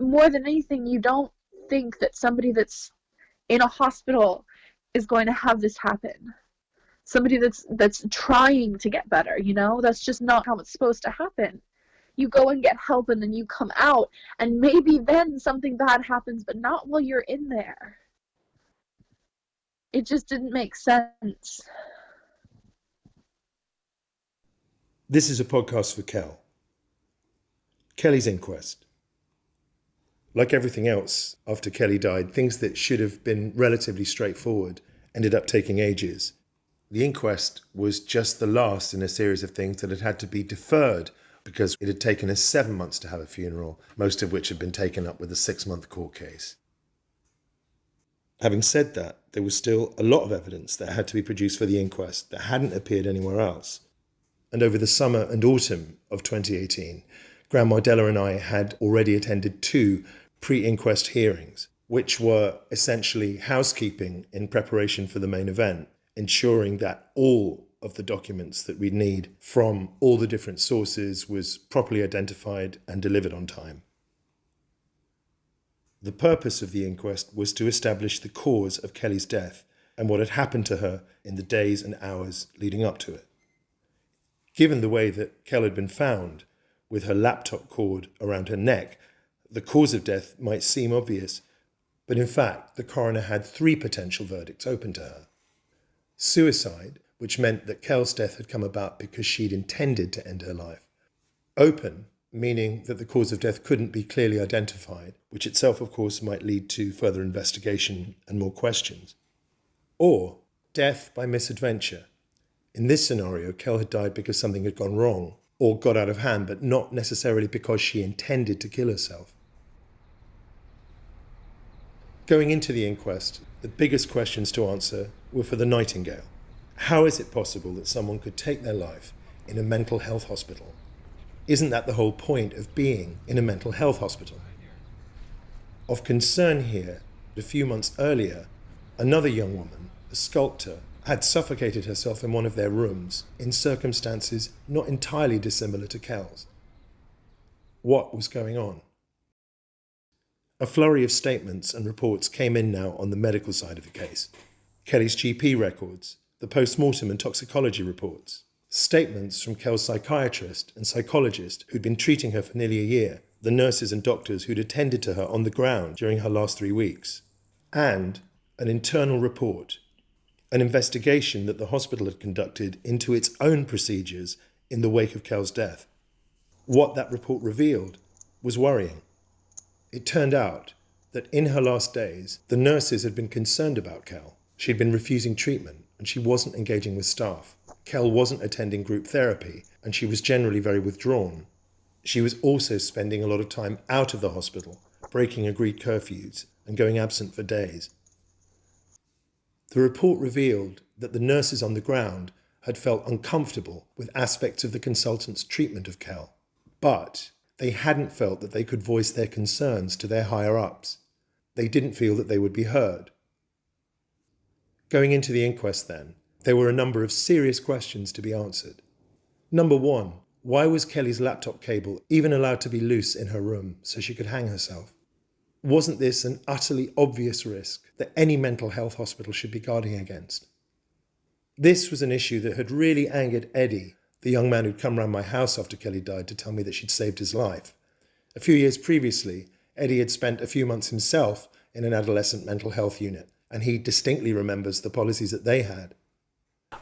more than anything, you don't think that somebody that's in a hospital is going to have this happen. Somebody that's trying to get better, that's just not how it's supposed to happen. You go and get help, and then you come out, and maybe then something bad happens, but not while you're in there. It just didn't make sense. This is a podcast for Kel. Kelly's inquest. Like everything else after Kelly died, things that should have been relatively straightforward ended up taking ages. The inquest was just the last in a series of things that had to be deferred because it had taken us 7 months to have a funeral, most of which had been taken up with a 6-month court case. Having said that, there was still a lot of evidence that had to be produced for the inquest that hadn't appeared anywhere else. And over the summer and autumn of 2018, Grandma Della and I had already attended 2 pre-inquest hearings, which were essentially housekeeping in preparation for the main event, ensuring that all of the documents that we'd need from all the different sources was properly identified and delivered on time. The purpose of the inquest was to establish the cause of Kelly's death and what had happened to her in the days and hours leading up to it. Given the way that Kel had been found, with her laptop cord around her neck, the cause of death might seem obvious, but in fact the coroner had 3 potential verdicts open to her. Suicide, which meant that Kel's death had come about because she'd intended to end her life. Open, meaning that the cause of death couldn't be clearly identified, which itself, of course, might lead to further investigation and more questions. Or death by misadventure. In this scenario, Kel had died because something had gone wrong or got out of hand, but not necessarily because she intended to kill herself. Going into the inquest, the biggest questions to answer were for the Nightingale. How is it possible that someone could take their life in a mental health hospital? Isn't that the whole point of being in a mental health hospital? Of concern here, a few months earlier, another young woman, a sculptor, had suffocated herself in one of their rooms in circumstances not entirely dissimilar to Kel's. What was going on? A flurry of statements and reports came in now on the medical side of the case. Kelly's GP records, the post-mortem and toxicology reports, statements from Kel's psychiatrist and psychologist who'd been treating her for nearly a year, the nurses and doctors who'd attended to her on the ground during her last 3 weeks, and an internal report, an investigation that the hospital had conducted into its own procedures in the wake of Kel's death. What that report revealed was worrying. It turned out that in her last days, the nurses had been concerned about Kel. She'd been refusing treatment and she wasn't engaging with staff. Kel wasn't attending group therapy and she was generally very withdrawn. She was also spending a lot of time out of the hospital, breaking agreed curfews and going absent for days. The report revealed that the nurses on the ground had felt uncomfortable with aspects of the consultant's treatment of Kel, but they hadn't felt that they could voice their concerns to their higher-ups. They didn't feel that they would be heard. Going into the inquest then, there were a number of serious questions to be answered. Number 1, why was Kelly's laptop cable even allowed to be loose in her room so she could hang herself? Wasn't this an utterly obvious risk that any mental health hospital should be guarding against? This was an issue that had really angered Eddie, the young man who'd come round my house after Kelly died to tell me that she'd saved his life. A few years previously, Eddie had spent a few months himself in an adolescent mental health unit, and he distinctly remembers the policies that they had.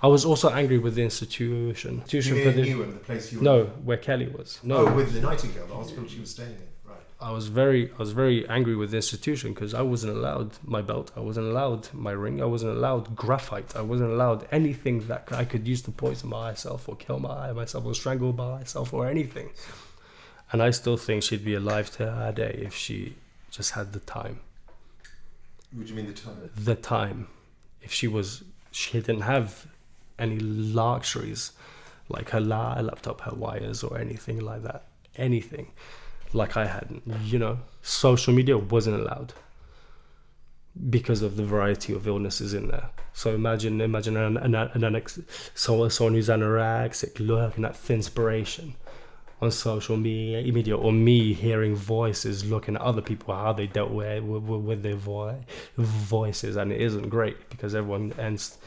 I was also angry with the institution. You mean in Newham, the place you were? No, where Kelly was. No. Oh, with the Nightingale, the hospital she was staying in. Right. I was very angry with the institution because I wasn't allowed my belt. I wasn't allowed my ring. I wasn't allowed graphite. I wasn't allowed anything that I could use to poison myself or kill myself or strangle myself or anything. And I still think she'd be alive to her day if she just had the time. What do you mean the time? The time. If she didn't have any luxuries like her laptop, her wires or anything like that. Anything. Like I hadn't, social media wasn't allowed because of the variety of illnesses in there. So imagine someone who's anorexic looking at Thinspiration on social media, or me hearing voices, looking at other people, how they dealt with their voices, and it isn't great because everyone ends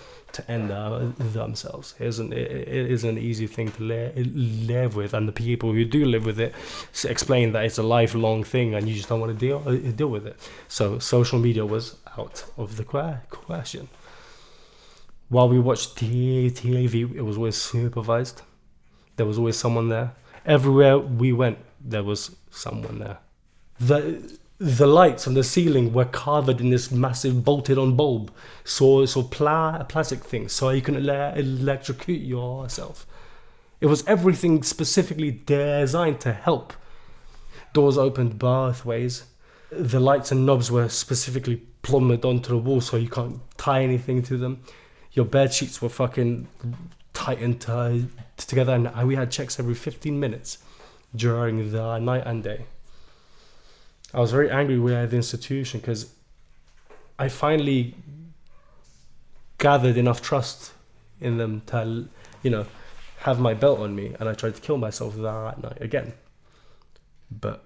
themselves. It isn't an easy thing to live with, and the people who do live with it explain that it's a lifelong thing and you just don't want to deal with it. So social media was out of the question. While we watched TV, it was always supervised. There was always someone there. Everywhere we went, there was someone there. The lights on the ceiling were covered in this massive bolted-on bulb, so plastic things, so you can electrocute yourself. It was everything specifically designed to help. Doors opened both ways. The lights and knobs were specifically plummeted onto the wall, so you can't tie anything to them. Your bed sheets were fucking tightened together, and we had checks every 15 minutes during the night and day. I was very angry with the institution because I finally gathered enough trust in them to, have my belt on me, and I tried to kill myself that night again. But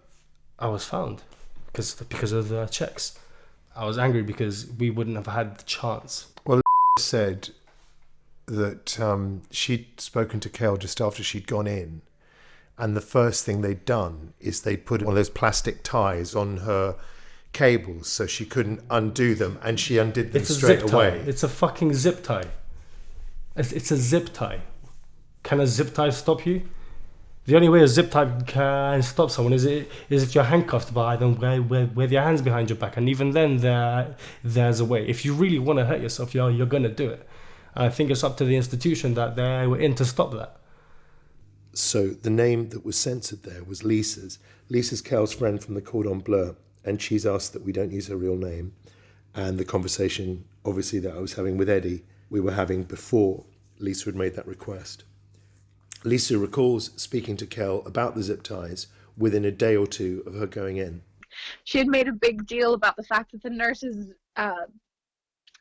I was found because of the checks. I was angry because we wouldn't have had the chance. Well, said that she'd spoken to Kel just after she'd gone in, and the first thing they'd done is they'd put one of those plastic ties on her cables so she couldn't undo them, and she undid them straight away. It's a fucking zip tie. It's a zip tie. Can a zip tie stop you? The only way a zip tie can stop someone is if you're handcuffed by them with your hands behind your back, and even then there's a way. If you really want to hurt yourself, you're going to do it. And I think it's up to the institution that they were in to stop that. So the name that was censored there was Lisa's. Lisa's Kel's friend from the Cordon Bleu, and she's asked that we don't use her real name. And the conversation, obviously, that I was having with Eddie, we were having before Lisa had made that request. Lisa recalls speaking to Kel about the zip ties within a day or two of her going in. She had made a big deal about the fact that the nurses, I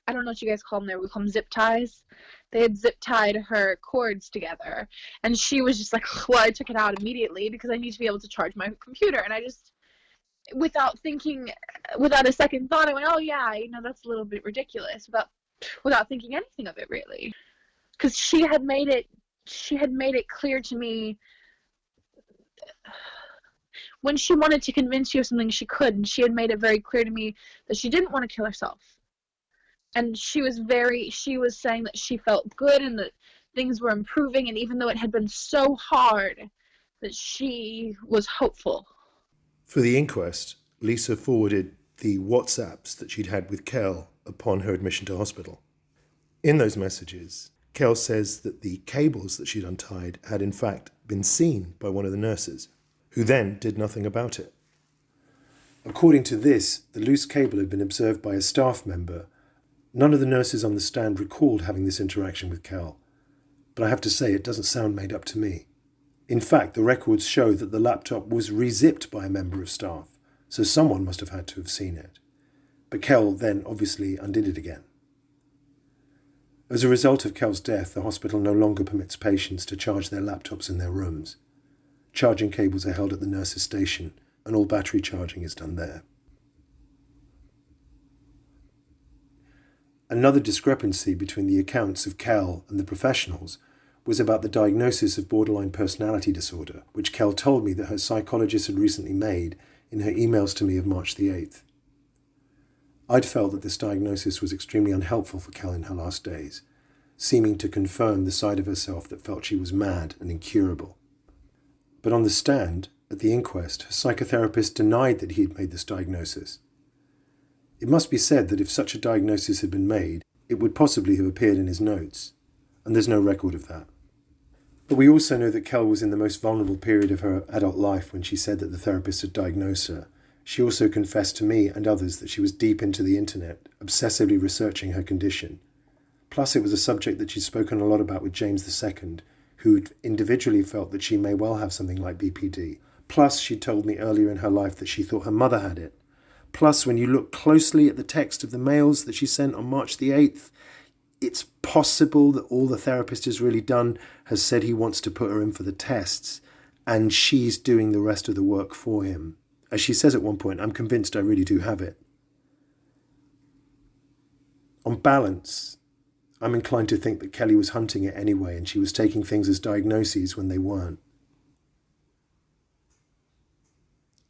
don't know what you guys call them there, we call them zip ties. They had zip tied her cords together. And she was just like, well, I took it out immediately because I need to be able to charge my computer. And I just, without a second thought, I went, oh yeah, that's a little bit ridiculous, without thinking anything of it really. Because she had made it clear to me when she wanted to convince you of something she could, and she had made it very clear to me that she didn't want to kill herself. And she was saying that she felt good and that things were improving, and even though it had been so hard, that she was hopeful. For the inquest, Lisa forwarded the WhatsApps that she'd had with Kel upon her admission to hospital. In those messages, Kel says that the cables that she'd untied had in fact been seen by one of the nurses, who then did nothing about it. According to this, the loose cable had been observed by a staff member. None of the nurses on the stand recalled having this interaction with Kel, but I have to say it doesn't sound made up to me. In fact, the records show that the laptop was re-zipped by a member of staff, so someone must have had to have seen it. But Kel then obviously undid it again. As a result of Kel's death, the hospital no longer permits patients to charge their laptops in their rooms. Charging cables are held at the nurse's station, and all battery charging is done there. Another discrepancy between the accounts of Kel and the professionals was about the diagnosis of borderline personality disorder, which Kel told me that her psychologist had recently made in her emails to me of March the 8th. I'd felt that this diagnosis was extremely unhelpful for Kel in her last days, seeming to confirm the side of herself that felt she was mad and incurable. But on the stand, at the inquest, her psychotherapist denied that he had made this diagnosis. It must be said that if such a diagnosis had been made, it would possibly have appeared in his notes, and there's no record of that. But we also know that Kel was in the most vulnerable period of her adult life when she said that the therapist had diagnosed her. She also confessed to me and others that she was deep into the internet, obsessively researching her condition. Plus, it was a subject that she'd spoken a lot about with James II, who'd individually felt that she may well have something like BPD. Plus, she told me earlier in her life that she thought her mother had it. Plus, when you look closely at the text of the mails that she sent on March the 8th, it's possible that all the therapist has really done has said he wants to put her in for the tests, and she's doing the rest of the work for him. As she says at one point, I'm convinced I really do have it. On balance, I'm inclined to think that Kelly was hunting it anyway, and she was taking things as diagnoses when they weren't.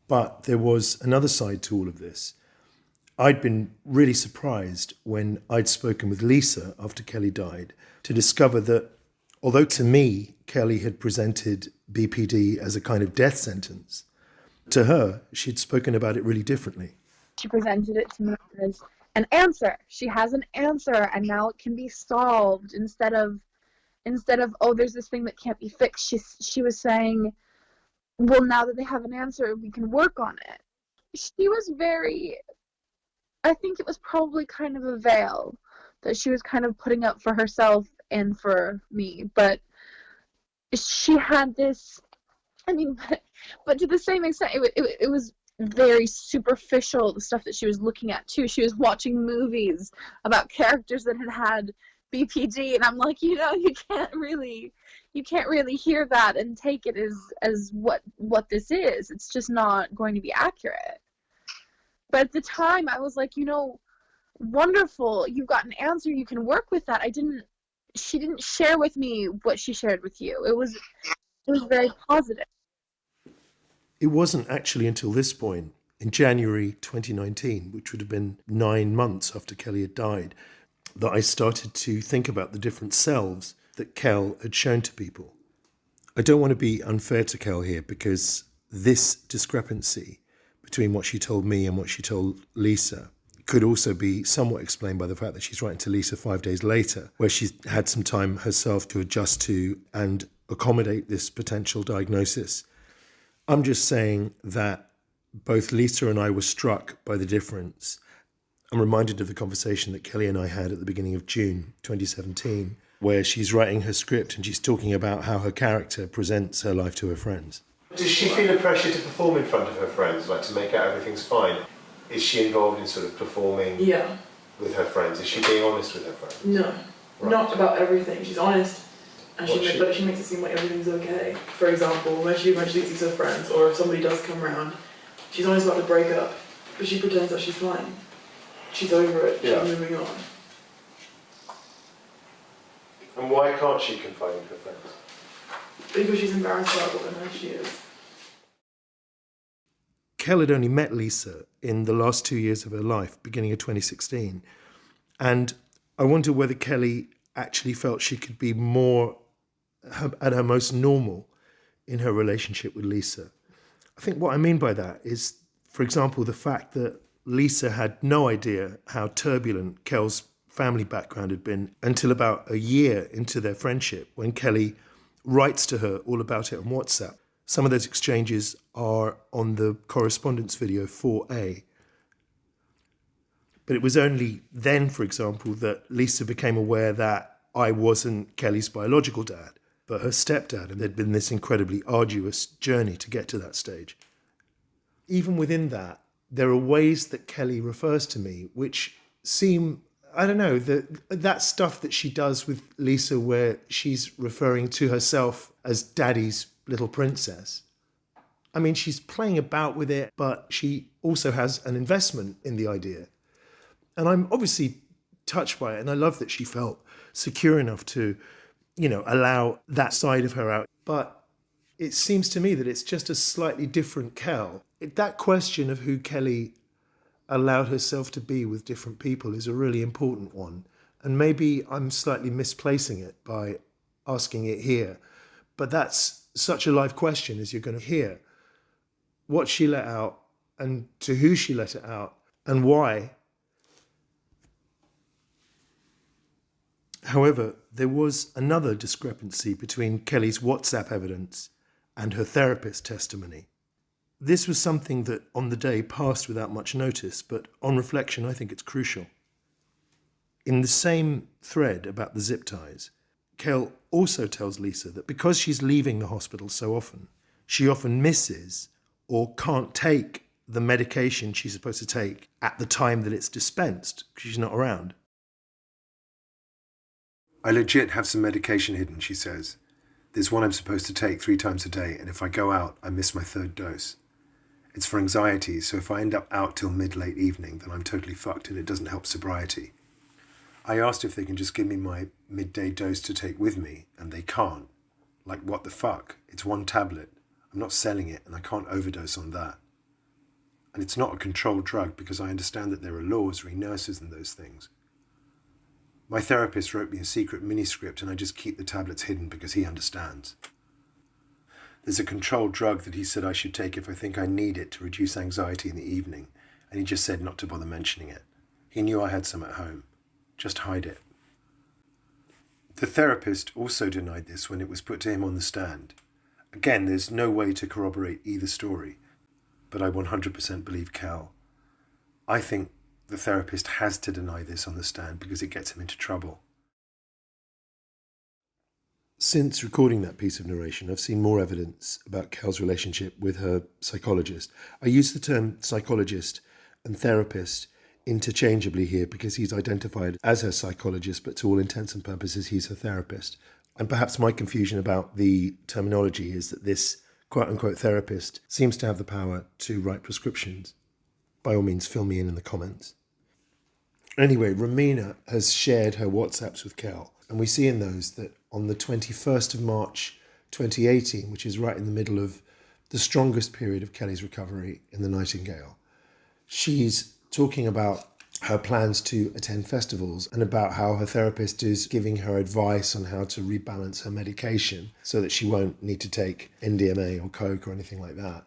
But there was another side to all of this. I'd been really surprised when I'd spoken with Lisa after Kelly died to discover that, although to me, Kelly had presented BPD as a kind of death sentence, to her, she'd spoken about it really differently. She presented it to me as an answer. She has an answer, and now it can be solved instead of oh, there's this thing that can't be fixed. She was saying, well, now that they have an answer, we can work on it. She was very, I think it was probably kind of a veil that she was kind of putting up for herself and for me, but she had this, I mean, but to the same extent, it was very superficial, the stuff that she was looking at too. She was watching movies about characters that had BPD, and I'm like, you can't really hear that and take it as what this is. It's just not going to be accurate. But at the time, I was like, wonderful, you've got an answer, you can work with that. She didn't share with me what she shared with you. It was very positive. It wasn't actually until this point, in January 2019, which would have been 9 months after Kelly had died, that I started to think about the different selves that Kel had shown to people. I don't want to be unfair to Kel here, because this discrepancy between what she told me and what she told Lisa could also be somewhat explained by the fact that she's writing to Lisa 5 days later, where she's had some time herself to adjust to and accommodate this potential diagnosis. I'm just saying that both Lisa and I were struck by the difference. I'm reminded of the conversation that Kelly and I had at the beginning of June 2017, where she's writing her script and she's talking about how her character presents her life to her friends. Does she feel a pressure to perform in front of her friends, like to make out everything's fine? Is she involved in sort of performing with her friends? Is she being honest with her friends? No, not about everything. She's honest, and but she makes it seem like everything's okay. For example, when she eventually sees her friends, or if somebody does come around, she's honest about the breakup, but she pretends that she's fine. She's over it. She's moving on. And why can't she confide in her friends? Because she's embarrassed about what and how she is. Kel had only met Lisa in the last 2 years of her life, beginning of 2016. And I wonder whether Kelly actually felt she could be more at her most normal in her relationship with Lisa. I think what I mean by that is, for example, the fact that Lisa had no idea how turbulent Kel's family background had been until about a year into their friendship, when Kelly writes to her all about it on WhatsApp. Some of those exchanges are on the correspondence video 4A. But it was only then, for example, that Lisa became aware that I wasn't Kelly's biological dad, but her stepdad, and there'd been this incredibly arduous journey to get to that stage. Even within that, there are ways that Kelly refers to me which seem, I don't know, that stuff that she does with Lisa, where she's referring to herself as daddy's little princess. I mean, she's playing about with it, but she also has an investment in the idea. And I'm obviously touched by it, and I love that she felt secure enough to, allow that side of her out. But it seems to me that it's just a slightly different Kel. That question of who Kelly allowed herself to be with different people is a really important one. And maybe I'm slightly misplacing it by asking it here. But that's such a live question, as you're going to hear. What she let out, and to who she let it out, and why. However, there was another discrepancy between Kelly's WhatsApp evidence and her therapist testimony. This was something that on the day passed without much notice, but on reflection, I think it's crucial. In the same thread about the zip ties, Kel also tells Lisa that because she's leaving the hospital so often, she often misses or can't take the medication she's supposed to take at the time that it's dispensed because she's not around. I legit have some medication hidden, she says. There's one I'm supposed to take 3 times a day, and if I go out, I miss my 3rd dose. It's for anxiety, so if I end up out till mid-late evening, then I'm totally fucked and it doesn't help sobriety. I asked if they can just give me my midday dose to take with me, and they can't. Like, what the fuck? It's 1 tablet. I'm not selling it, and I can't overdose on that. And it's not a controlled drug because I understand that there are laws re nurses and those things. My therapist wrote me a secret mini-script, and I just keep the tablets hidden because he understands. There's a controlled drug that he said I should take if I think I need it to reduce anxiety in the evening, and he just said not to bother mentioning it. He knew I had some at home. Just hide it. The therapist also denied this when it was put to him on the stand. Again, there's no way to corroborate either story, but I 100% believe Kel. I think the therapist has to deny this on the stand because it gets him into trouble. Since recording that piece of narration, I've seen more evidence about Kel's relationship with her psychologist. I use the term psychologist and therapist interchangeably here because he's identified as her psychologist, but to all intents and purposes, he's her therapist. And perhaps my confusion about the terminology is that this quote-unquote therapist seems to have the power to write prescriptions. By all means, fill me in the comments. Anyway, Romina has shared her WhatsApps with Kel, and we see in those that on the 21st of March 2018, which is right in the middle of the strongest period of Kelly's recovery in the Nightingale, she's talking about her plans to attend festivals and about how her therapist is giving her advice on how to rebalance her medication so that she won't need to take MDMA or coke or anything like that.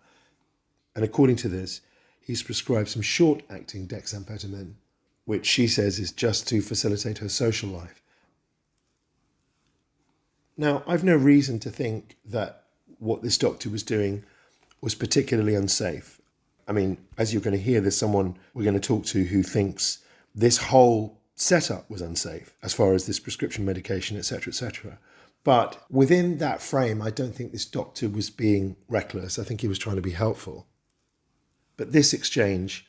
And according to this, he's prescribed some short-acting dexamphetamine, which she says is just to facilitate her social life. Now, I've no reason to think that what this doctor was doing was particularly unsafe. I mean, as you're going to hear, there's someone we're going to talk to who thinks this whole setup was unsafe as far as this prescription medication, etc., etc. But within that frame, I don't think this doctor was being reckless. I think he was trying to be helpful. But this exchange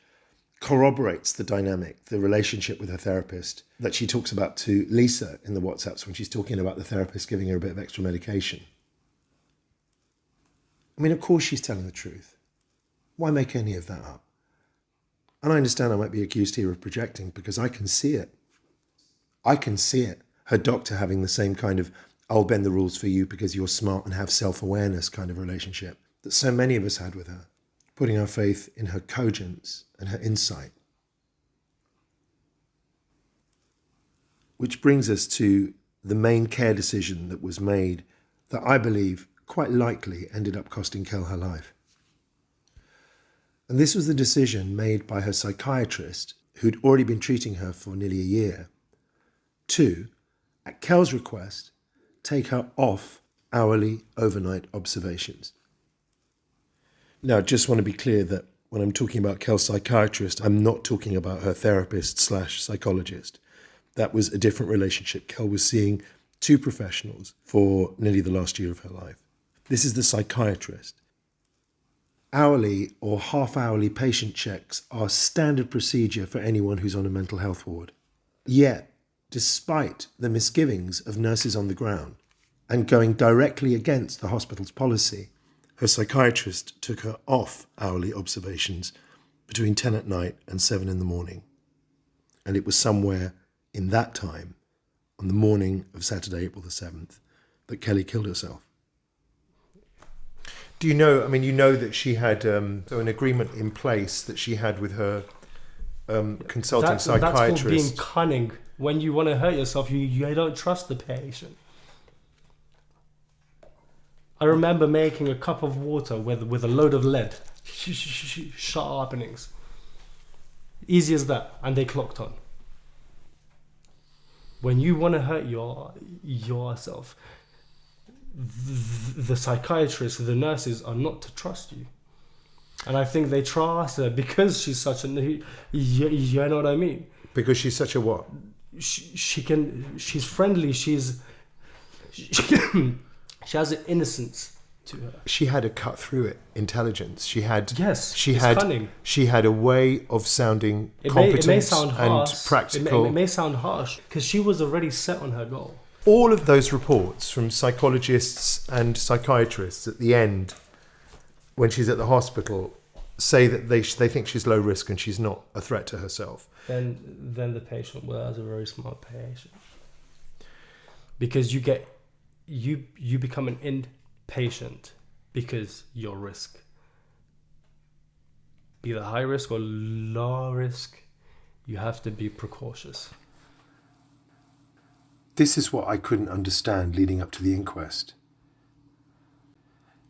corroborates the dynamic, the relationship with her therapist that she talks about to Lisa in the WhatsApps when she's talking about the therapist giving her a bit of extra medication. I mean, of course she's telling the truth. Why make any of that up? And I understand I might be accused here of projecting because I can see it. I can see it. Her doctor having the same kind of, I'll bend the rules for you because you're smart and have self-awareness kind of relationship that so many of us had with her, putting our faith in her cogence and her insight. Which brings us to the main care decision that was made that I believe quite likely ended up costing Kel her life. And this was the decision made by her psychiatrist, who'd already been treating her for nearly a year, to, at Kel's request, take her off hourly overnight observations. Now, I just want to be clear that when I'm talking about Kel's psychiatrist, I'm not talking about her therapist/psychologist. That was a different relationship. Kel was seeing 2 professionals for nearly the last year of her life. This is the psychiatrist. Hourly or half-hourly patient checks are standard procedure for anyone who's on a mental health ward. Yet, despite the misgivings of nurses on the ground and going directly against the hospital's policy, her psychiatrist took her off hourly observations between 10 at night and 7 in the morning. And it was somewhere in that time, on the morning of Saturday, April the 7th, that Kelly killed herself. Do you know, I mean, you know that she had an agreement in place that she had with her consulting psychiatrist. That's called being cunning. When you want to hurt yourself, you don't trust the patient. I remember making a cup of water with a load of lead. Shut openings. Easy as that. And they clocked on. When you want to hurt yourself, the psychiatrists, the nurses are not to trust you. And I think they trust her because she's such a... You know what I mean? Because she's such a what? She's friendly, she has an innocence to her. She had a cut through it intelligence. Cunning. She had a way of sounding competent it may sound harsh, and practical. It may sound harsh because she was already set on her goal. All of those reports from psychologists and psychiatrists at the end, when she's at the hospital, say that they think she's low risk and she's not a threat to herself. Then the patient was a very smart patient, because you become an inpatient because your risk, either high risk or low risk, you have to be precautious. This is what I couldn't understand leading up to the inquest.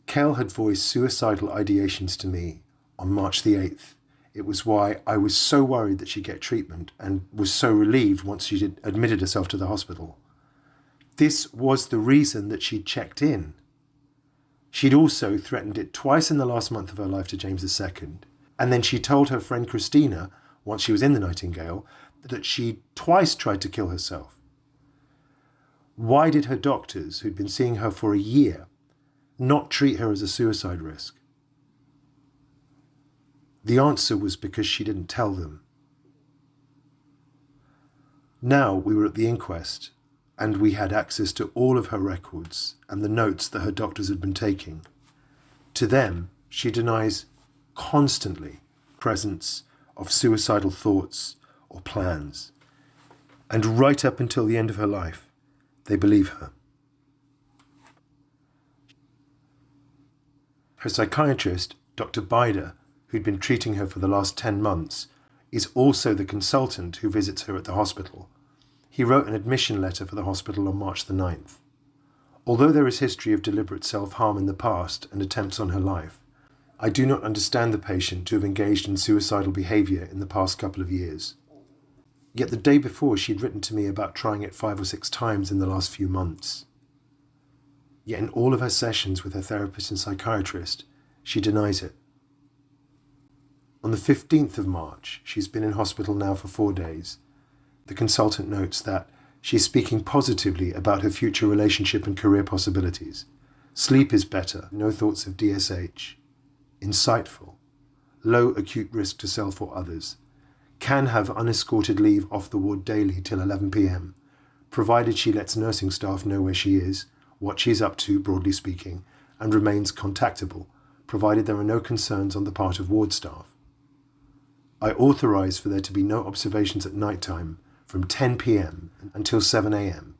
Kel had voiced suicidal ideations to me on March the 8th. It was why I was so worried that she'd get treatment and was so relieved once she'd admitted herself to the hospital. This was the reason that she'd checked in. She'd also threatened it twice in the last month of her life to James II, and then she told her friend Christina, once she was in the Nightingale, that she'd twice tried to kill herself. Why did her doctors, who'd been seeing her for a year, not treat her as a suicide risk? The answer was because she didn't tell them. Now we were at the inquest, and we had access to all of her records and the notes that her doctors had been taking. To them, she denies constantly presence of suicidal thoughts or plans. And right up until the end of her life, they believe her. Her psychiatrist, Dr. Bider, who'd been treating her for the last 10 months, is also the consultant who visits her at the hospital. He wrote an admission letter for the hospital on March the 9th. Although there is history of deliberate self-harm in the past and attempts on her life, I do not understand the patient to have engaged in suicidal behaviour in the past couple of years. Yet the day before she'd written to me about trying it 5 or 6 times in the last few months. Yet in all of her sessions with her therapist and psychiatrist, she denies it. On the 15th of March, she's been in hospital now for 4 days. The consultant notes that she's speaking positively about her future relationship and career possibilities. Sleep is better, no thoughts of DSH. Insightful, low acute risk to self or others. Can have unescorted leave off the ward daily till 11 p.m, provided she lets nursing staff know where she is, what she's up to, broadly speaking, and remains contactable, provided there are no concerns on the part of ward staff. I authorise for there to be no observations at night time from 10 p.m. until 7 a.m,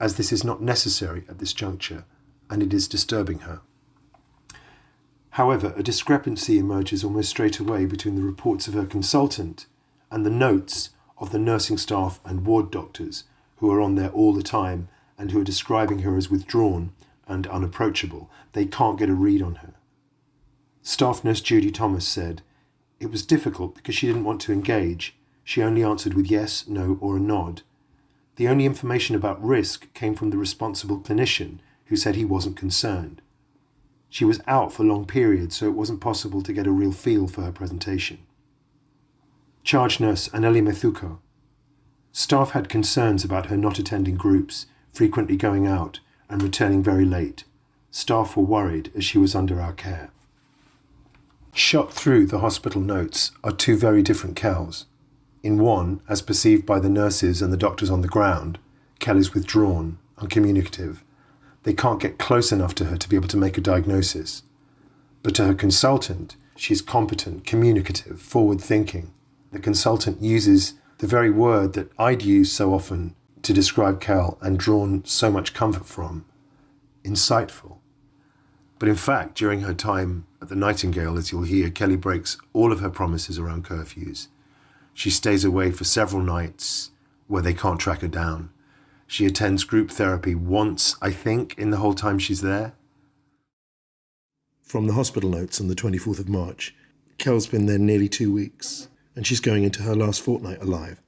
as this is not necessary at this juncture, and it is disturbing her. However, a discrepancy emerges almost straight away between the reports of her consultant and the notes of the nursing staff and ward doctors who are on there all the time and who are describing her as withdrawn and unapproachable. They can't get a read on her. Staff nurse Judy Thomas said, "It was difficult because she didn't want to engage. She only answered with yes, no, or a nod. The only information about risk came from the responsible clinician who said he wasn't concerned. She was out for long periods, so it wasn't possible to get a real feel for her presentation." Charge nurse Anneli Methuko. Staff had concerns about her not attending groups, frequently going out, and returning very late. Staff were worried as she was under our care. Shot through the hospital notes are 2 very different Kels. In one, as perceived by the nurses and the doctors on the ground, Kel is withdrawn, uncommunicative. They can't get close enough to her to be able to make a diagnosis. But to her consultant, she's competent, communicative, forward-thinking. The consultant uses the very word that I'd use so often to describe Kel and drawn so much comfort from, insightful. But in fact, during her time at the Nightingale, as you'll hear, Kelly breaks all of her promises around curfews. She stays away for several nights where they can't track her down. She attends group therapy once, I think, in the whole time she's there. From the hospital notes on the 24th of March, Kel's been there nearly 2 weeks, and she's going into her last fortnight alive.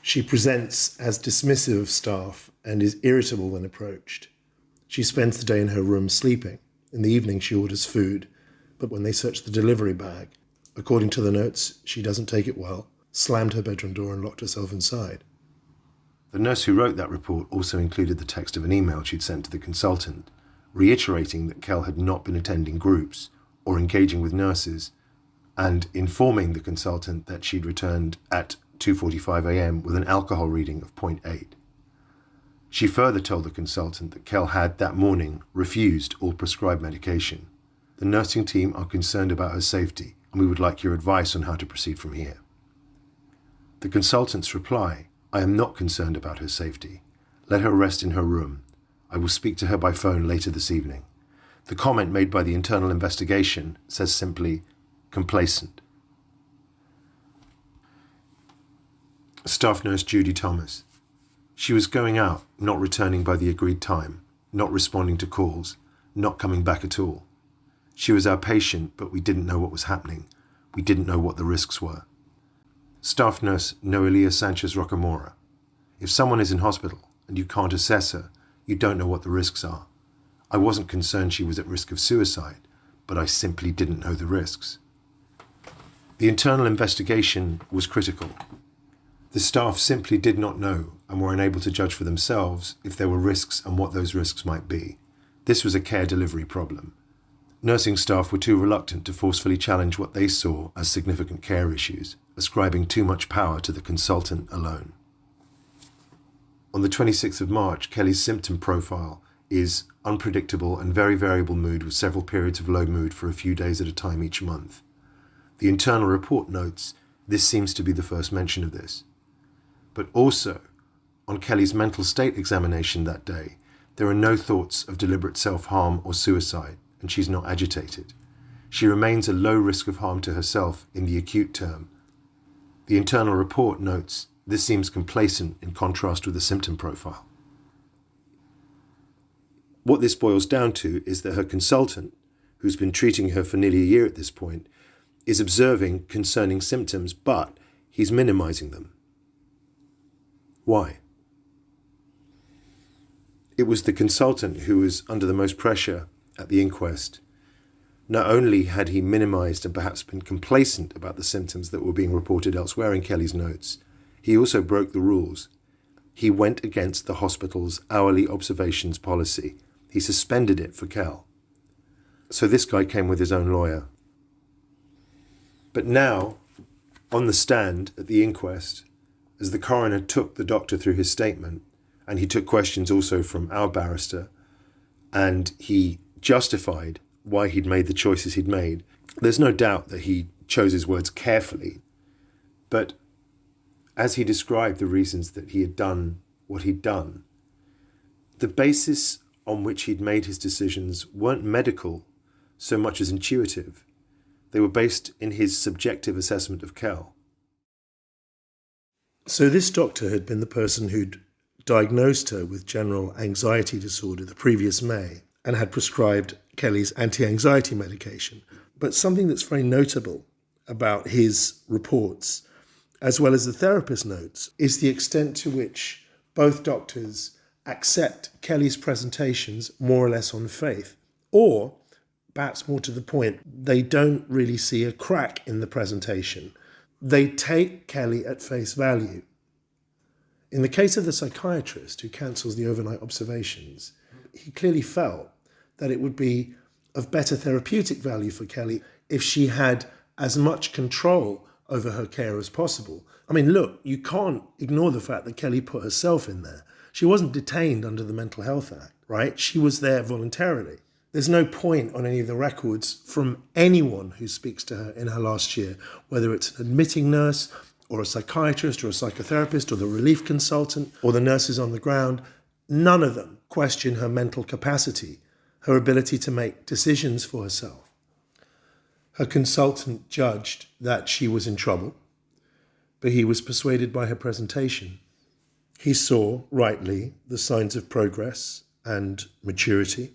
She presents as dismissive of staff and is irritable when approached. She spends the day in her room sleeping. In the evening she orders food, but when they search the delivery bag, according to the notes, she doesn't take it well, slammed her bedroom door and locked herself inside. The nurse who wrote that report also included the text of an email she'd sent to the consultant, reiterating that Kel had not been attending groups or engaging with nurses, and informing the consultant that she'd returned at 2:45 a.m. with an alcohol reading of 0.8. She further told the consultant that Kel had, that morning, refused all prescribed medication. The nursing team are concerned about her safety, and we would like your advice on how to proceed from here. The consultant's reply, I am not concerned about her safety. Let her rest in her room. I will speak to her by phone later this evening. The comment made by the internal investigation says simply, complacent. Staff nurse Judy Thomas. She was going out, not returning by the agreed time, not responding to calls, not coming back at all. She was our patient, but we didn't know what was happening. We didn't know what the risks were. Staff nurse Noelia Sanchez Rocamora. If someone is in hospital and you can't assess her, you don't know what the risks are. I wasn't concerned she was at risk of suicide, but I simply didn't know the risks. The internal investigation was critical. The staff simply did not know and were unable to judge for themselves if there were risks and what those risks might be. This was a care delivery problem. Nursing staff were too reluctant to forcefully challenge what they saw as significant care issues, ascribing too much power to the consultant alone. On the 26th of March, Kelly's symptom profile is unpredictable and very variable mood with several periods of low mood for a few days at a time each month. The internal report notes this seems to be the first mention of this. But also, on Kelly's mental state examination that day, there are no thoughts of deliberate self-harm or suicide, and she's not agitated. She remains a low risk of harm to herself in the acute term. The internal report notes this seems complacent in contrast with the symptom profile. What this boils down to is that her consultant, who's been treating her for nearly a year at this point, is observing concerning symptoms, but he's minimizing them. Why? It was the consultant who was under the most pressure at the inquest. Not only had he minimized and perhaps been complacent about the symptoms that were being reported elsewhere in Kelly's notes, he also broke the rules. He went against the hospital's hourly observations policy. He suspended it for Kel. So this guy came with his own lawyer. But now, on the stand at the inquest, as the coroner took the doctor through his statement, and he took questions also from our barrister, and he justified why he'd made the choices he'd made, there's no doubt that he chose his words carefully. But as he described the reasons that he had done what he'd done, the basis on which he'd made his decisions weren't medical so much as intuitive. They were based in his subjective assessment of Kel. So this doctor had been the person who'd diagnosed her with general anxiety disorder the previous May and had prescribed Kelly's anti-anxiety medication. But something that's very notable about his reports, as well as the therapist notes, is the extent to which both doctors accept Kelly's presentations more or less on faith, or, perhaps more to the point, they don't really see a crack in the presentation. They take Kelly at face value. In the case of the psychiatrist who cancels the overnight observations, he clearly felt that it would be of better therapeutic value for Kelly if she had as much control over her care as possible. I mean, look, you can't ignore the fact that Kelly put herself in there. She wasn't detained under the Mental Health Act, right? She was there voluntarily. There's no point on any of the records from anyone who speaks to her in her last year, whether it's an admitting nurse or a psychiatrist or a psychotherapist or the relief consultant or the nurses on the ground. None of them question her mental capacity, her ability to make decisions for herself. Her consultant judged that she was in trouble, but he was persuaded by her presentation. He saw, rightly, the signs of progress and maturity,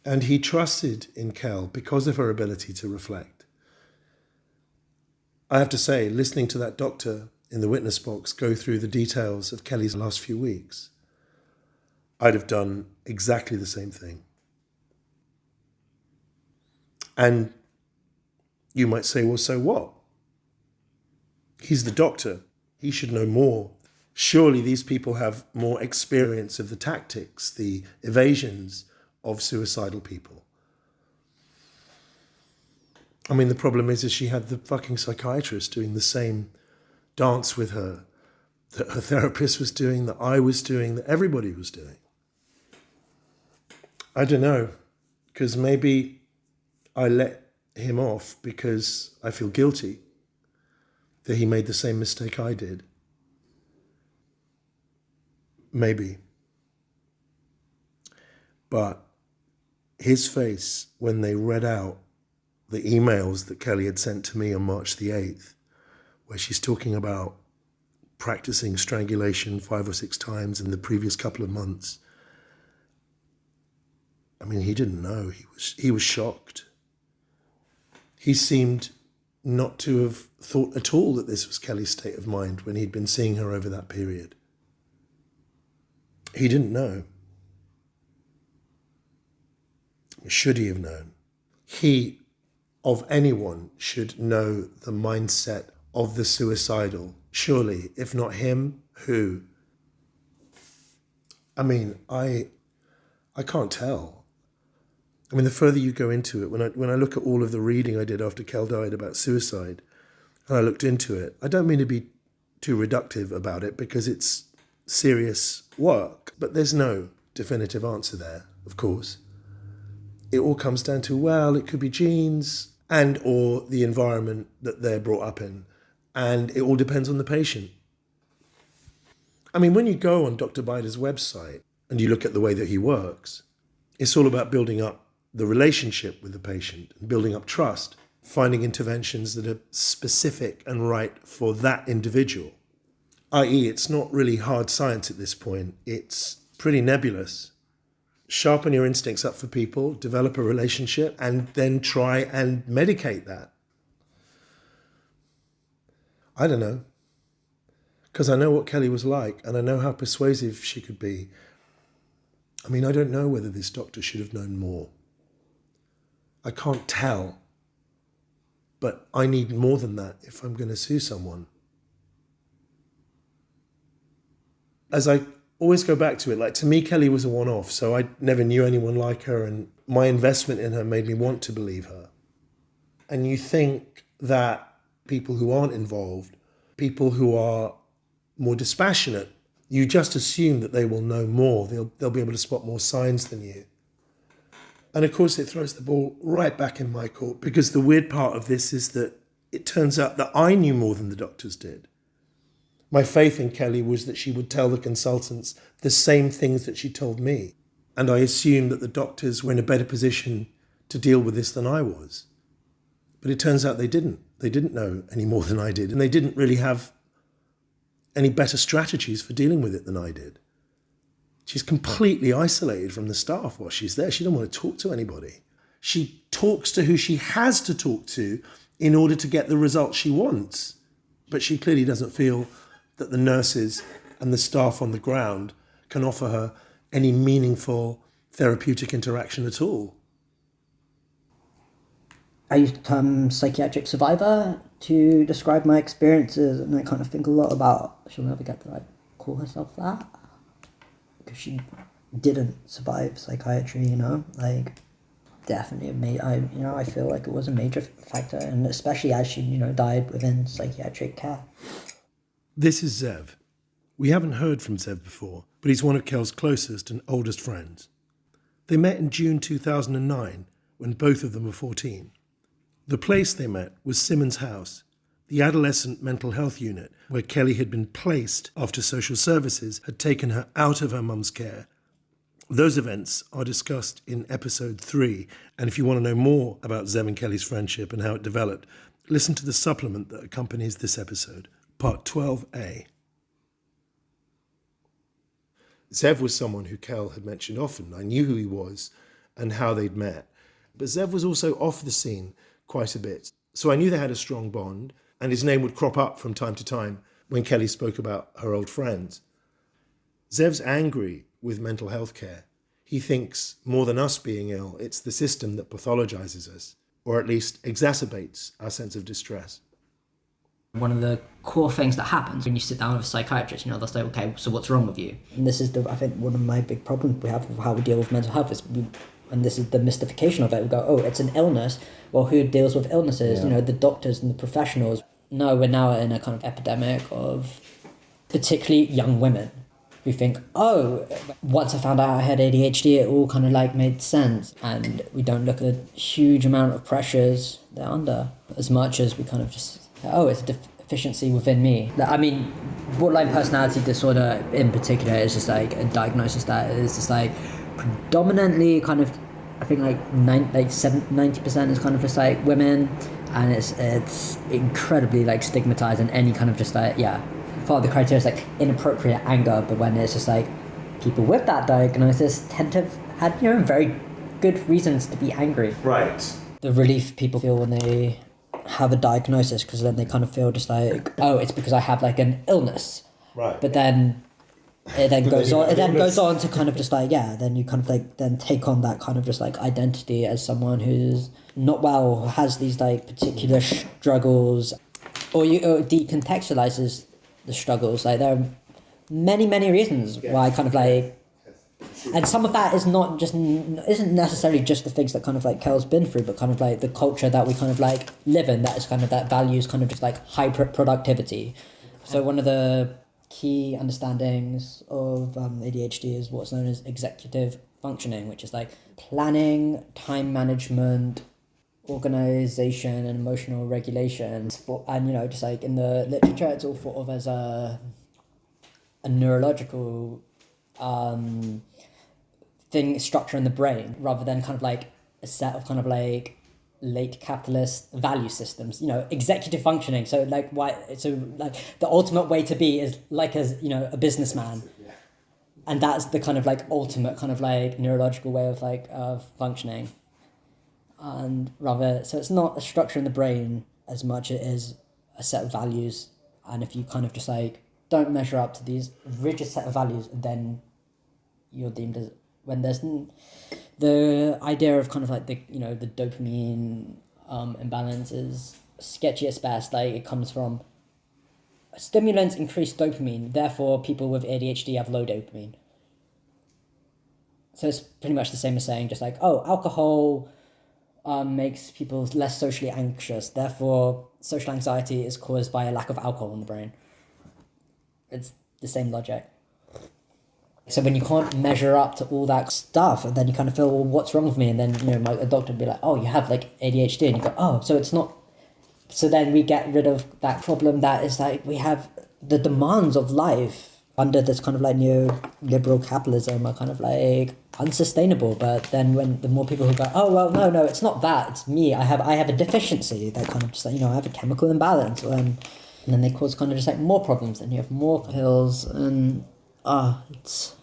and he trusted in Kel because of her ability to reflect. I have to say, listening to that doctor in the witness box go through the details of Kelly's last few weeks, I'd have done exactly the same thing. And you might say, well, so what? He's the doctor. He should know more. Surely these people have more experience of the tactics, the evasions of suicidal people. I mean, the problem is she had the fucking psychiatrist doing the same dance with her, that her therapist was doing, that I was doing, that everybody was doing. I don't know, because maybe I let him off because I feel guilty that he made the same mistake I did. Maybe. But his face when they read out the emails that Kelly had sent to me on March the 8th, where she's talking about practicing strangulation 5 or 6 times in the previous couple of months. I mean, he didn't know. He was shocked. He seemed not to have thought at all that this was Kelly's state of mind when he'd been seeing her over that period. He didn't know. Should he have known? He, of anyone, should know the mindset of the suicidal. Surely, if not him, who? I mean, I can't tell. I mean, the further you go into it, when I look at all of the reading I did after Kel died about suicide, and I looked into it, I don't mean to be too reductive about it because it's serious work, but there's no definitive answer there, of course. It all comes down to, well, it could be genes and or the environment that they're brought up in. And it all depends on the patient. I mean, when you go on Dr. Bider's website and you look at the way that he works, it's all about building up the relationship with the patient and building up trust, finding interventions that are specific and right for that individual. i.e., it's not really hard science at this point. It's pretty nebulous. Sharpen your instincts up for people, develop a relationship, and then try and medicate that. I don't know. Because I know what Kelly was like, and I know how persuasive she could be. I mean, I don't know whether this doctor should have known more. I can't tell. But I need more than that if I'm going to sue someone. As I always go back to it, like, to me, Kelly was a one-off, so I never knew anyone like her, and my investment in her made me want to believe her. And you think that people who aren't involved, people who are more dispassionate, you just assume that they will know more. They'll be able to spot more signs than you. And of course, it throws the ball right back in my court, because the weird part of this is that it turns out that I knew more than the doctors did. My faith in Kelly was that she would tell the consultants the same things that she told me. And I assumed that the doctors were in a better position to deal with this than I was. But it turns out they didn't. They didn't know any more than I did. And they didn't really have any better strategies for dealing with it than I did. She's completely isolated from the staff while she's there. She doesn't want to talk to anybody. She talks to who she has to talk to in order to get the results she wants. But she clearly doesn't feel that the nurses and the staff on the ground can offer her any meaningful therapeutic interaction at all. I use the term psychiatric survivor to describe my experiences, and I kind of think a lot about she'll never get to call herself that, because she didn't survive psychiatry, definitely I feel like it was a major factor, and especially as she, died within psychiatric care. This is Zev. We haven't heard from Zev before, but he's one of Kel's closest and oldest friends. They met in June 2009, when both of them were 14. The place they met was Simmons House, the adolescent mental health unit where Kelly had been placed after social services had taken her out of her mum's care. Those events are discussed in episode 3, and if you want to know more about Zev and Kelly's friendship and how it developed, listen to the supplement that accompanies this episode, part 12A. Zev was someone who Kel had mentioned often. I knew who he was and how they'd met. But Zev was also off the scene quite a bit. So I knew they had a strong bond, and his name would crop up from time to time when Kelly spoke about her old friends. Zev's angry with mental health care. He thinks more than us being ill, it's the system that pathologizes us, or at least exacerbates our sense of distress. One of the core things that happens when you sit down with a psychiatrist, they'll say, okay, so what's wrong with you? And this is, I think, one of my big problems we have with how we deal with mental health is, and this is the mystification of it, we go, oh, it's an illness. Well, who deals with illnesses? Yeah. The doctors and the professionals. No, we're now in a kind of epidemic of particularly young women who think, oh, once I found out I had ADHD, it all kind of like made sense. And we don't look at a huge amount of pressures they're under as much as we kind of just, oh, it's a deficiency within me. I mean, borderline personality disorder in particular is just like a diagnosis that is just like predominantly kind of, I think like 90% is kind of just like women, and it's incredibly like stigmatized, and any kind of just like, yeah, part of the criteria is like inappropriate anger, but when it's just like people with that diagnosis tend to have had, you know, very good reasons to be angry. Right. The relief people feel when they have a diagnosis, because then they kind of feel just like, oh, it's because I have like an illness. Right. But then it then goes on to kind of just like, yeah, then you kind of like then take on that kind of just like identity as someone who's not well, has these like particular struggles, or decontextualizes the struggles. Like there are many reasons why kind of like, and some of that isn't necessarily just the things that kind of like Kel's been through, but kind of like the culture that we kind of like live in, that is kind of that values kind of just like high productivity. So one of the key understandings of ADHD is what's known as executive functioning, which is like planning, time management, organization, and emotional regulation. And, you know, just like in the literature, it's all thought of as a neurological structure in the brain, rather than kind of like a set of kind of like late capitalist value systems, you know, executive functioning. So like the ultimate way to be is like, as you know, a businessman, and that's the kind of like ultimate kind of like neurological way of like functioning. And rather, so it's not a structure in the brain as much as it is a set of values. And if you kind of just like don't measure up to these rigid set of values, then you're deemed as, when there's the idea of kind of like the, you know, the dopamine imbalance is sketchy at best. Like it comes from stimulants increase dopamine, therefore people with ADHD have low dopamine. So it's pretty much the same as saying just like, oh, alcohol makes people less socially anxious, therefore social anxiety is caused by a lack of alcohol in the brain. It's the same logic. So when you can't measure up to all that stuff, and then you kind of feel, well, what's wrong with me? And then, you know, a doctor would be like, oh, you have like ADHD. And you go, oh, so it's not. So then we get rid of that problem that is like, we have the demands of life under this kind of like neoliberal capitalism are kind of like unsustainable. But then when the more people who go, oh, well, no, it's not that, it's me. I have a deficiency that kind of just like, you know, I have a chemical imbalance. And then they cause kind of just like more problems, and you have more pills, and it's...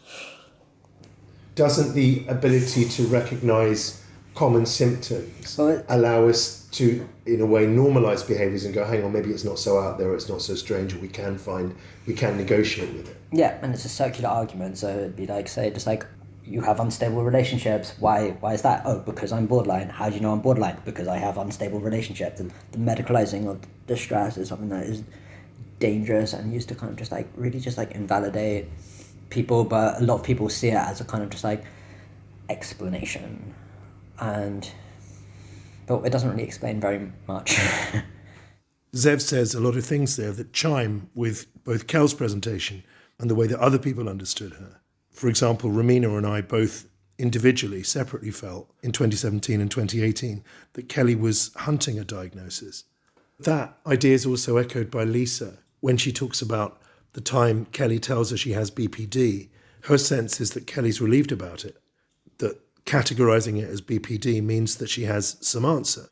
Doesn't the ability to recognise common symptoms allow us to, in a way, normalise behaviours and go, hang on, maybe it's not so out there, or it's not so strange, or we can negotiate with it? Yeah, and it's a circular argument. So it'd be like, say, just like, you have unstable relationships. Why is that? Oh, because I'm borderline. How do you know I'm borderline? Because I have unstable relationships. And the medicalising of distress is something that is dangerous and used to kind of just like really just like invalidate people, but a lot of people see it as a kind of just like explanation, but it doesn't really explain very much. Zev says a lot of things there that chime with both Kel's presentation and the way that other people understood her. For example, Romina and I both individually, separately felt in 2017 and 2018 that Kelly was hunting a diagnosis. That idea is also echoed by Lisa when she talks about the time Kelly tells her she has BPD. Her sense is that Kelly's relieved about it, that categorizing it as BPD means that she has some answer.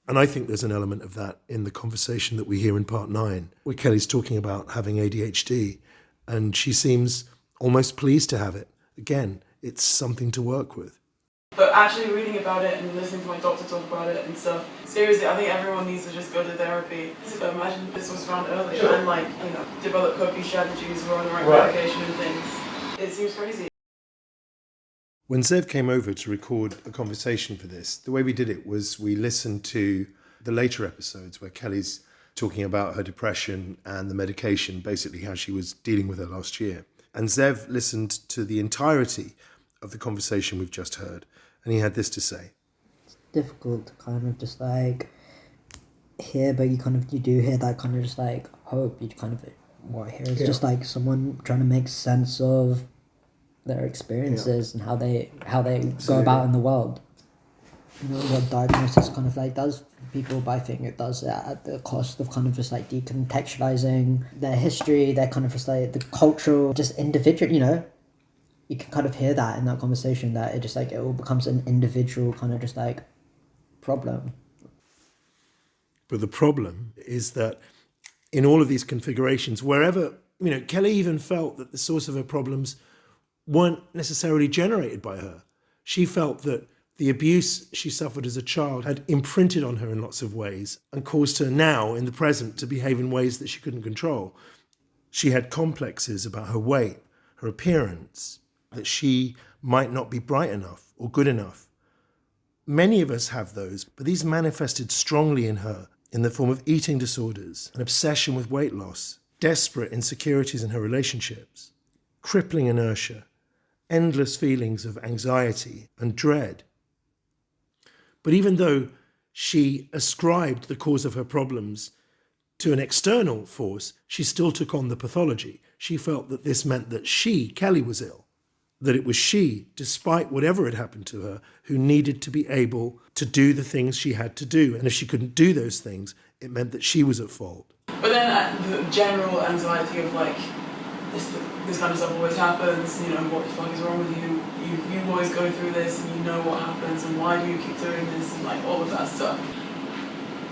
And I think there's an element of that in the conversation that we hear in part 9, where Kelly's talking about having ADHD, and she seems almost pleased to have it. Again, it's something to work with. But actually reading about it and listening to my doctor talk about it and stuff, seriously, I think everyone needs to just go to therapy. So imagine this was found earlier and like, you know, develop coping strategies, we're on the right medication and things. It seems crazy. When Zev came over to record a conversation for this, the way we did it was we listened to the later episodes where Kelly's talking about her depression and the medication, basically how she was dealing with her last year. And Zev listened to the entirety of the conversation we've just heard, and he had this to say. It's difficult to kind of just like hear, but you do hear that kind of just like hope. You kind of what I hear is just like someone trying to make sense of their experiences and how they go about in the world. You know, what diagnosis kind of like does for people, but I think it does that at the cost of kind of just like decontextualizing their history, their kind of just like the cultural, just individual, you know. You can kind of hear that in that conversation, that it just like, it all becomes an individual kind of just like problem. But the problem is that in all of these configurations, wherever, you know, Kelly even felt that the source of her problems weren't necessarily generated by her. She felt that the abuse she suffered as a child had imprinted on her in lots of ways and caused her now, in the present, to behave in ways that she couldn't control. She had complexes about her weight, her appearance, that she might not be bright enough or good enough. Many of us have those, but these manifested strongly in her in the form of eating disorders, an obsession with weight loss, desperate insecurities in her relationships, crippling inertia, endless feelings of anxiety and dread. But even though she ascribed the cause of her problems to an external force, she still took on the pathology. She felt that this meant that she, Kelly, was ill, that it was she, despite whatever had happened to her, who needed to be able to do the things she had to do. And if she couldn't do those things, it meant that she was at fault. But then the general anxiety of like, this kind of stuff always happens, you know, what the fuck is wrong with you? You always go through this and you know what happens and why do you keep doing this and like all of that stuff.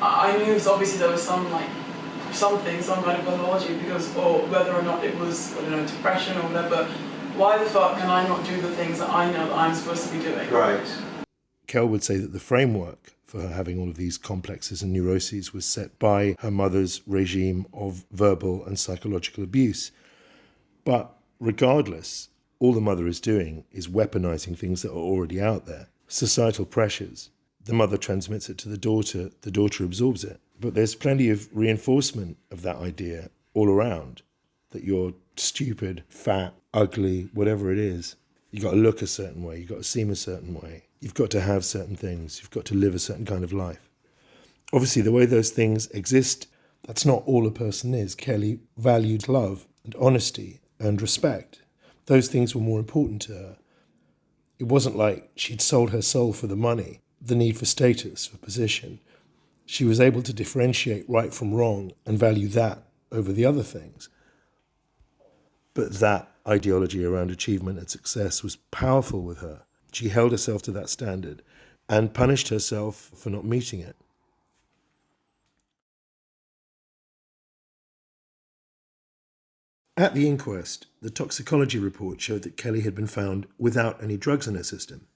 I knew obviously there was some kind of pathology because, or whether or not it was, I don't know, depression or whatever, why the fuck can I not do the things that I know that I'm supposed to be doing? Right. Kel would say that the framework for her having all of these complexes and neuroses was set by her mother's regime of verbal and psychological abuse. But regardless, all the mother is doing is weaponizing things that are already out there. Societal pressures. The mother transmits it to the daughter absorbs it. But there's plenty of reinforcement of that idea all around, that you're stupid, fat, ugly, whatever it is. You've got to look a certain way, you've got to seem a certain way, you've got to have certain things, you've got to live a certain kind of life. Obviously, the way those things exist, that's not all a person is. Kelly valued love and honesty and respect. Those things were more important to her. It wasn't like she'd sold her soul for the money, the need for status, for position. She was able to differentiate right from wrong and value that over the other things. But that ideology around achievement and success was powerful with her. She held herself to that standard and punished herself for not meeting it. At the inquest, the toxicology report showed that Kelly had been found without any drugs in her system.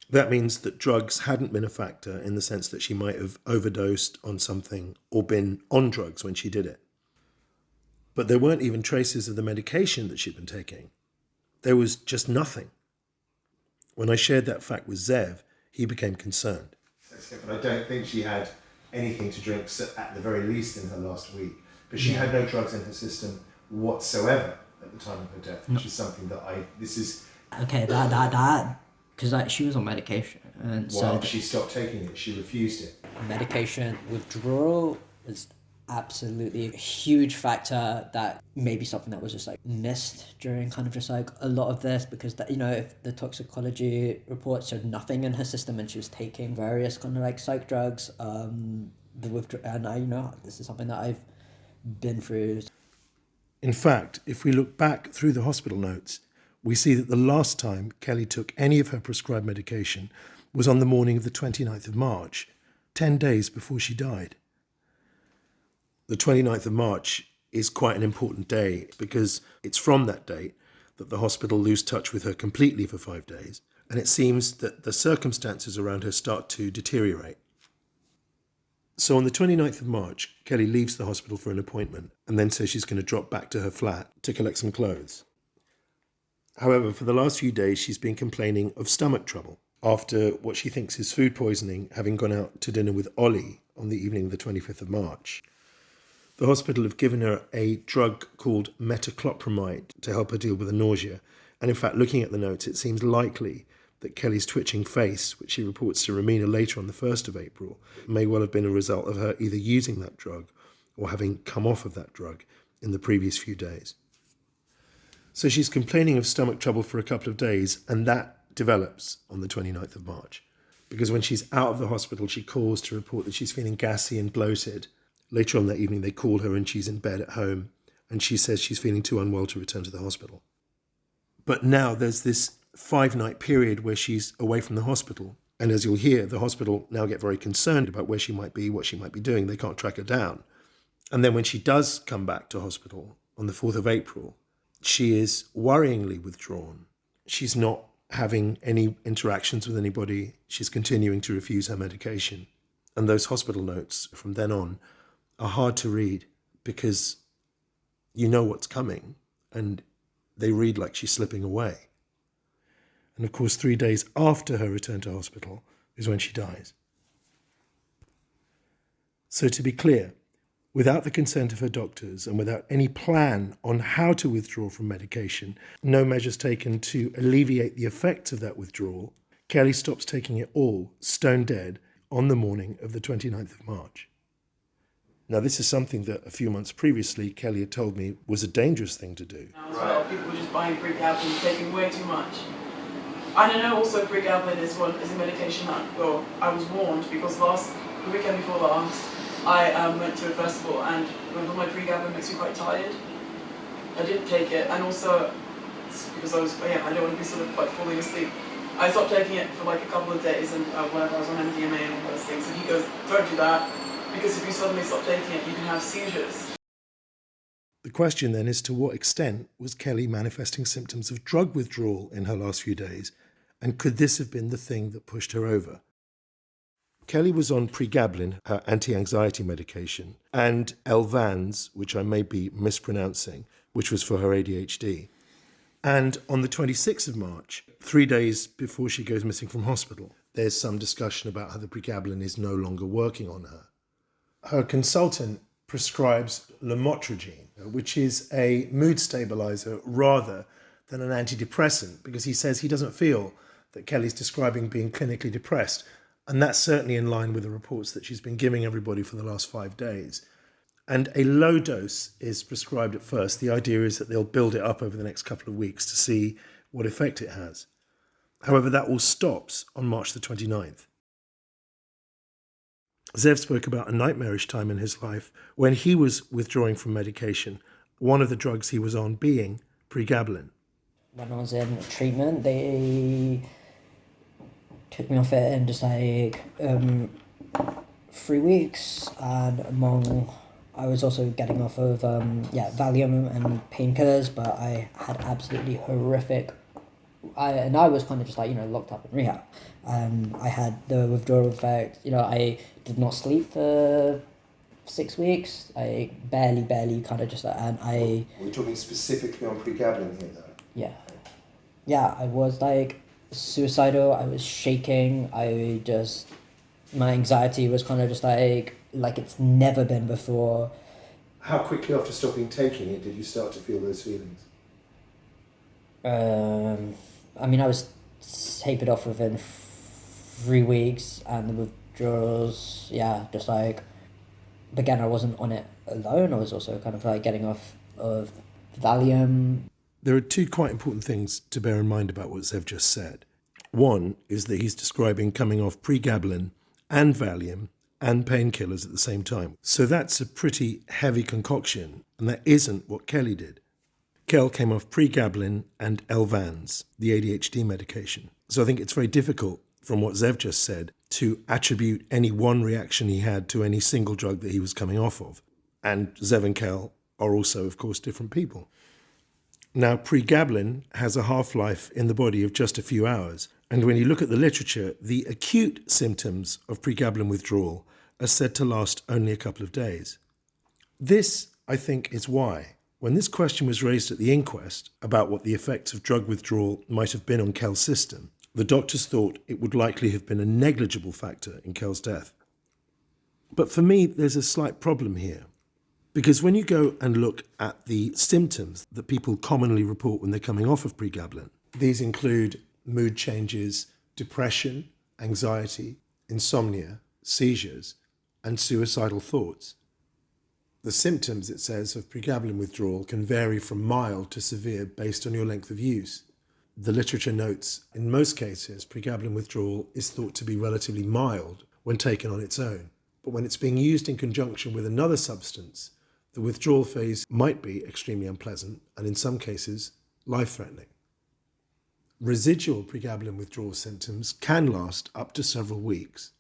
That means that drugs hadn't been a factor in the sense that she might have overdosed on something or been on drugs when she did it. But there weren't even traces of the medication that she'd been taking. There was just nothing. When I shared that fact with Zev, he became concerned. But I don't think she had anything to drink at the very least in her last week. But she had no drugs in her system whatsoever at the time of her death, which is something that Okay, that because she was on medication, and so she stopped taking it. She refused it. Medication withdrawal is absolutely a huge factor, that may be something that was just like missed during kind of just like a lot of this, because that, you know, if the toxicology report showed nothing in her system and she was taking various kind of like psych drugs, and I, you know, this is something that I've been through. In fact, if we look back through the hospital notes, we see that the last time Kelly took any of her prescribed medication was on the morning of the 29th of March, 10 days before she died. The 29th of March is quite an important day because it's from that date that the hospital lose touch with her completely for 5 days, and it seems that the circumstances around her start to deteriorate. So on the 29th of March, Kelly leaves the hospital for an appointment and then says she's going to drop back to her flat to collect some clothes. However, for the last few days, she's been complaining of stomach trouble after what she thinks is food poisoning, having gone out to dinner with Ollie on the evening of the 25th of March. The hospital have given her a drug called metoclopramide to help her deal with the nausea. And in fact, looking at the notes, it seems likely that Kelly's twitching face, which she reports to Romina later on the 1st of April, may well have been a result of her either using that drug or having come off of that drug in the previous few days. So she's complaining of stomach trouble for a couple of days, and that develops on the 29th of March. Because when she's out of the hospital, she calls to report that she's feeling gassy and bloated. Later on that evening, they call her and she's in bed at home, and she says she's feeling too unwell to return to the hospital. But now there's this 5-night period where she's away from the hospital. And as you'll hear, the hospital now get very concerned about where she might be, what she might be doing. They can't track her down. And then when she does come back to hospital on the 4th of April, she is worryingly withdrawn. She's not having any interactions with anybody. She's continuing to refuse her medication. And those hospital notes from then on are hard to read because you know what's coming and they read like she's slipping away. And of course, 3 days after her return to hospital is when she dies. So to be clear, without the consent of her doctors and without any plan on how to withdraw from medication, no measures taken to alleviate the effects of that withdrawal, Kelly stops taking it all, stone dead, on the morning of the 29th of March. Now, this is something that a few months previously Kelly had told me was a dangerous thing to do. As well, people were just buying pregabalin, taking way too much. And I know also pregabalin is a medication that, well, I was warned because the weekend before last, I went to a festival and when my pregabalin makes me quite tired. I didn't take it, and also because I don't want to be sort of like falling asleep. I stopped taking it for like a couple of days, and whenever I was on MDMA and all those things, and he goes, "Don't do that, because if you suddenly stop taking it, you can have seizures." The question then is, to what extent was Kelly manifesting symptoms of drug withdrawal in her last few days, and could this have been the thing that pushed her over? Kelly was on pregabalin, her anti-anxiety medication, and Elvans, which I may be mispronouncing, which was for her ADHD. And on the 26th of March, 3 days before she goes missing from hospital, there's some discussion about how the pregabalin is no longer working on her. Her consultant prescribes lamotrigine, which is a mood stabilizer rather than an antidepressant, because he says he doesn't feel that Kelly's describing being clinically depressed. And that's certainly in line with the reports that she's been giving everybody for the last 5 days. And a low dose is prescribed at first. The idea is that they'll build it up over the next couple of weeks to see what effect it has. However, that all stops on March the 29th. Zev spoke about a nightmarish time in his life when he was withdrawing from medication, one of the drugs he was on being pregabalin. When I was in treatment, they took me off it in just like 3 weeks, and I was also getting off of Valium and painkillers, but I had absolutely horrific. I was kind of just like, locked up in rehab. I had the withdrawal effect. I did not sleep for 6 weeks. I barely kind of just and I. We're talking specifically on pregabalin here, though. Yeah, I was like suicidal. I was shaking. My anxiety was kind of just like it's never been before. How quickly after stopping taking it did you start to feel those feelings? I was tapered off within 3 weeks, and the withdrawals, just like, again, I wasn't on it alone. I was also kind of like getting off of Valium. There are two quite important things to bear in mind about what Zev just said. One is that he's describing coming off pregabalin and Valium and painkillers at the same time. So that's a pretty heavy concoction, and that isn't what Kelly did. Kel came off pregabalin and Elvans, the ADHD medication. So I think it's very difficult, from what Zev just said, to attribute any one reaction he had to any single drug that he was coming off of. And Zev and Kel are also, of course, different people. Now, pregabalin has a half-life in the body of just a few hours. And when you look at the literature, the acute symptoms of pregabalin withdrawal are said to last only a couple of days. This, I think, is why, when this question was raised at the inquest about what the effects of drug withdrawal might have been on Kel's system, the doctors thought it would likely have been a negligible factor in Kel's death. But for me, there's a slight problem here. Because when you go and look at the symptoms that people commonly report when they're coming off of pregabalin, these include mood changes, depression, anxiety, insomnia, seizures, and suicidal thoughts. The symptoms, it says, of pregabalin withdrawal can vary from mild to severe based on your length of use. The literature notes, in most cases, pregabalin withdrawal is thought to be relatively mild when taken on its own. But when it's being used in conjunction with another substance, the withdrawal phase might be extremely unpleasant and in some cases, life-threatening. Residual pregabalin withdrawal symptoms can last up to several weeks.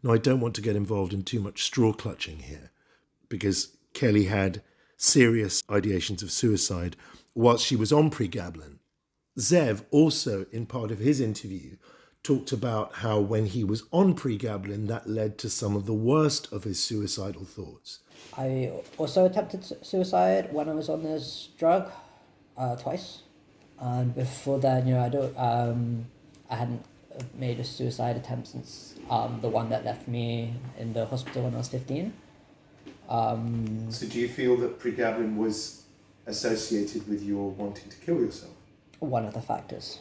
Now, I don't want to get involved in too much straw clutching here, because Kelly had serious ideations of suicide whilst she was on pregabalin. Zev also, in part of his interview, talked about how when he was on pregabalin, that led to some of the worst of his suicidal thoughts. I also attempted suicide when I was on this drug, twice. And before that, I hadn't made a suicide attempt since the one that left me in the hospital when I was 15. So do you feel that pregabalin was associated with your wanting to kill yourself? One of the factors.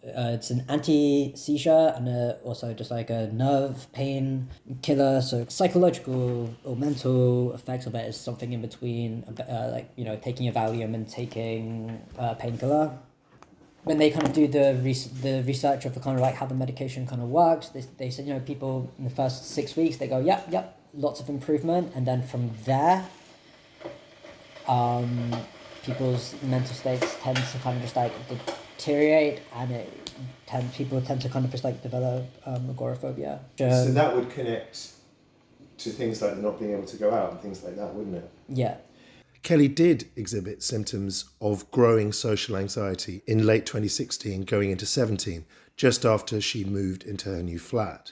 It's an anti-seizure and also just like a nerve pain killer. So psychological or mental effects of it is something in between, taking a Valium and taking a painkiller. When they kind of do the research of the kind of like how the medication kind of works, they said, people in the first 6 weeks, they go, yep, lots of improvement. And then from there, people's mental states tend to kind of just like deteriorate, and people tend to kind of just like develop agoraphobia. So that would connect to things like not being able to go out and things like that, wouldn't it? Yeah. Kelly did exhibit symptoms of growing social anxiety in late 2016, going into 17, just after she moved into her new flat.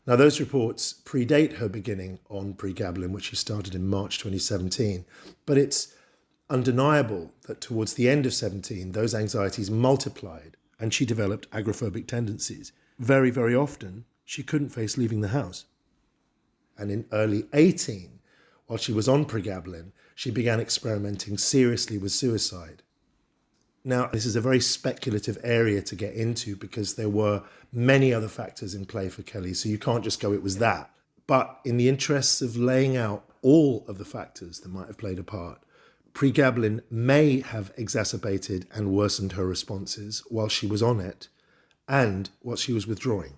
Now, those reports predate her beginning on pregabalin, which she started in March 2017, but it's undeniable that towards the end of 17, those anxieties multiplied and she developed agoraphobic tendencies. Very, very often, she couldn't face leaving the house. And in early 18, while she was on pregabalin, she began experimenting seriously with suicide. Now, this is a very speculative area to get into because there were many other factors in play for Kelly, so you can't just go, it was that. But in the interests of laying out all of the factors that might have played a part, pregabalin may have exacerbated and worsened her responses while she was on it and while she was withdrawing.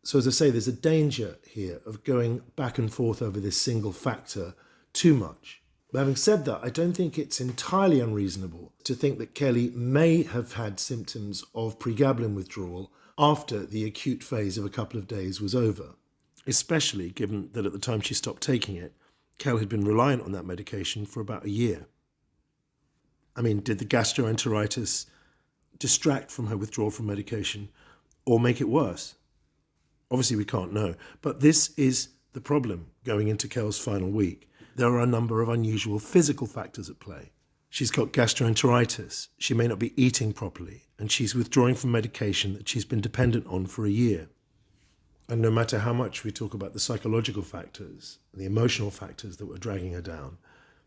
So as I say, there's a danger here of going back and forth over this single factor too much. But having said that, I don't think it's entirely unreasonable to think that Kelly may have had symptoms of pregabalin withdrawal after the acute phase of a couple of days was over, especially given that at the time she stopped taking it, Kel had been reliant on that medication for about a year. I mean, did the gastroenteritis distract from her withdrawal from medication or make it worse? Obviously, we can't know. But this is the problem going into Kel's final week. There are a number of unusual physical factors at play. She's got gastroenteritis, she may not be eating properly, and she's withdrawing from medication that she's been dependent on for a year. And no matter how much we talk about the psychological factors, the emotional factors that were dragging her down,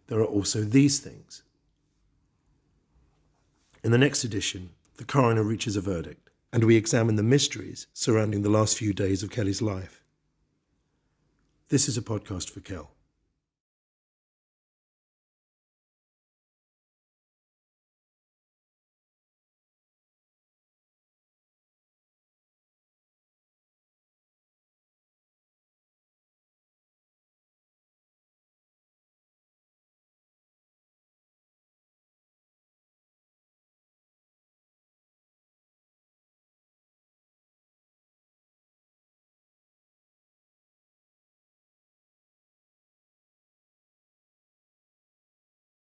there are also these things. In the next edition, the coroner reaches a verdict, and we examine the mysteries surrounding the last few days of Kelly's life. This is a podcast for Kel.